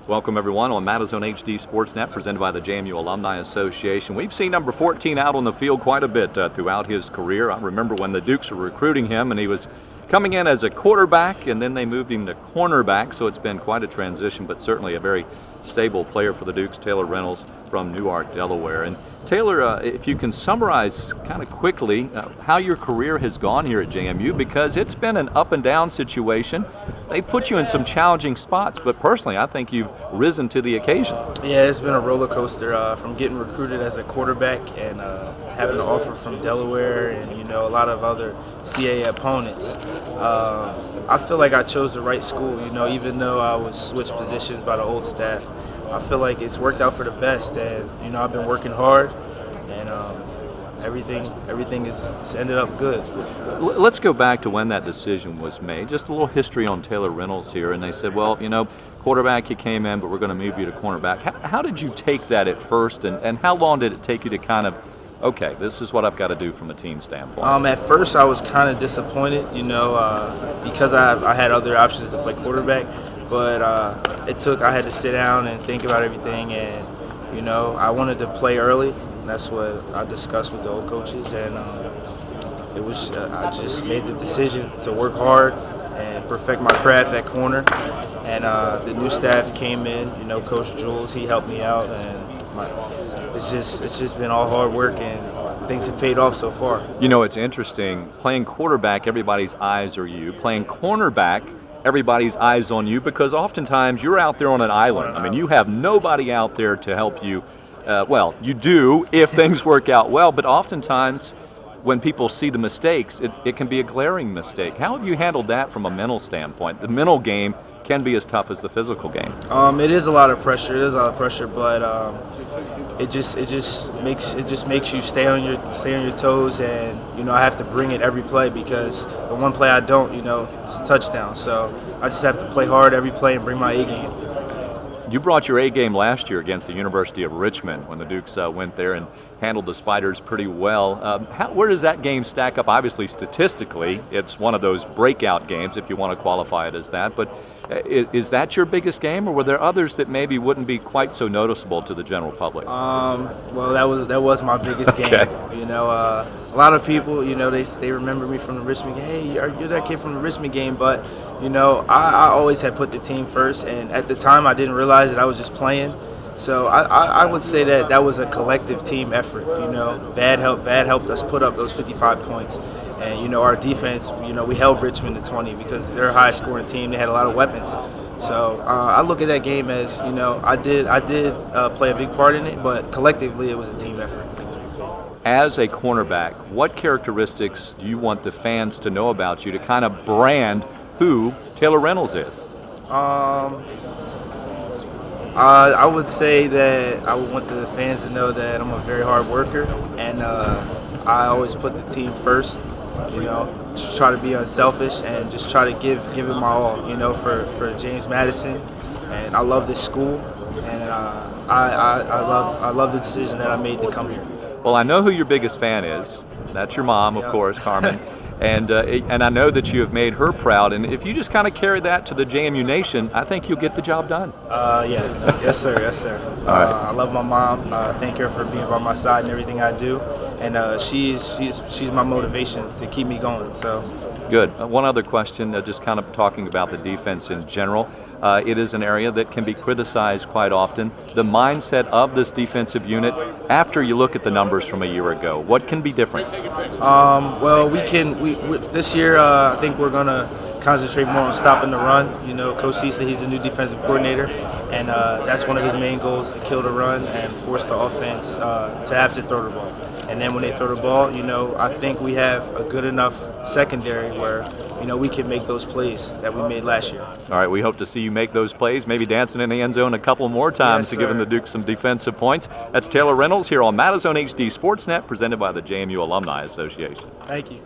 Welcome, everyone, on Madison HD Sportsnet, presented by the JMU Alumni Association. We've seen number 14 out on the field quite a bit throughout his career. I remember when the Dukes were recruiting him, and he was coming in as a quarterback, and then they moved him to cornerback, so it's been quite a transition, but certainly a very stable player for the Dukes, Taylor Reynolds from Newark, Delaware. And Taylor, if you can summarize kind of quickly how your career has gone here at JMU, because it's been an up and down situation. They put you in some challenging spots, but personally, I think you've risen to the occasion. Yeah, it's been a roller coaster from getting recruited as a quarterback and having an offer from Delaware and a lot of other CAA opponents. I feel like I chose the right school. Even though I was switched positions by the old staff, I feel like it's worked out for the best. And I've been working hard, and everything is ended up good. Let's go back to when that decision was made. Just a little history on Taylor Reynolds here, and they said, well, quarterback, you came in, but we're going to move you to cornerback. How did you take that at first, and how long did it take you to kind of, okay, this is what I've got to do from a team standpoint? At first, I was kind of disappointed, because I had other options to play quarterback, but I had to sit down and think about everything, and I wanted to play early. That's what I discussed with the old coaches, and I just made the decision to work hard and perfect my craft at corner. And the new staff came in, Coach Jules, he helped me out, and it's just been all hard work, and things have paid off so far. It's interesting. Playing quarterback, everybody's eyes are you. Playing cornerback, everybody's eyes on you, because oftentimes you're out there on an island. I mean, you have nobody out there to help you. Well, you do if things work out well, but oftentimes when people see the mistakes, it can be a glaring mistake. How have you handled that from a mental standpoint? The mental game can be as tough as the physical game. It is a lot of pressure. But it just makes you stay on your toes, and I have to bring it every play, because the one play I don't, it's a touchdown. So I just have to play hard every play and bring my A game. You brought your A game last year against the University of Richmond when the Dukes went there and handled the Spiders pretty well. Where does that game stack up? Obviously, statistically, it's one of those breakout games, if you want to qualify it as that. But is that your biggest game, or were there others that maybe wouldn't be quite so noticeable to the general public? Well, that was my biggest game. Okay. A lot of people, they remember me from the Richmond game. Hey, you're that kid from the Richmond game. But I always had put the team first, and at the time I didn't realize that I was just playing. So I would say that was a collective team effort. VAD helped us put up those 55 points. And, our defense, we held Richmond to 20 because they're a high-scoring team. They had a lot of weapons. So I look at that game as, I did play a big part in it, but collectively it was a team effort. As a cornerback, what characteristics do you want the fans to know about you to kind of brand who Taylor Reynolds is? I would say that I would want the fans to know that I'm a very hard worker, and I always put the team first. Just try to be unselfish and just try to give it my all. For James Madison, and I love this school, and I love the decision that I made to come here. Well, I know who your biggest fan is. That's your mom, of course, Carmen. And I know that you have made her proud. And if you just kind of carry that to the JMU Nation, I think you'll get the job done. Yeah. Yes, sir. I love my mom. Thank her for being by my side in everything I do. And she's my motivation to keep me going. So. Good. One other question, just kind of talking about the defense in general. It is an area that can be criticized quite often. The mindset of this defensive unit, after you look at the numbers from a year ago, what can be different? Well, we this year, I think we're going to concentrate more on stopping the run. Coach Cisa, he's a new defensive coordinator, and that's one of his main goals, to kill the run and force the offense to have to throw the ball. And then when they throw the ball, I think we have a good enough secondary where, we can make those plays that we made last year. All right, we hope to see you make those plays, maybe dancing in the end zone a couple more times to give the Dukes some defensive points. That's Taylor Reynolds here on Madison HD Sportsnet, presented by the JMU Alumni Association. Thank you.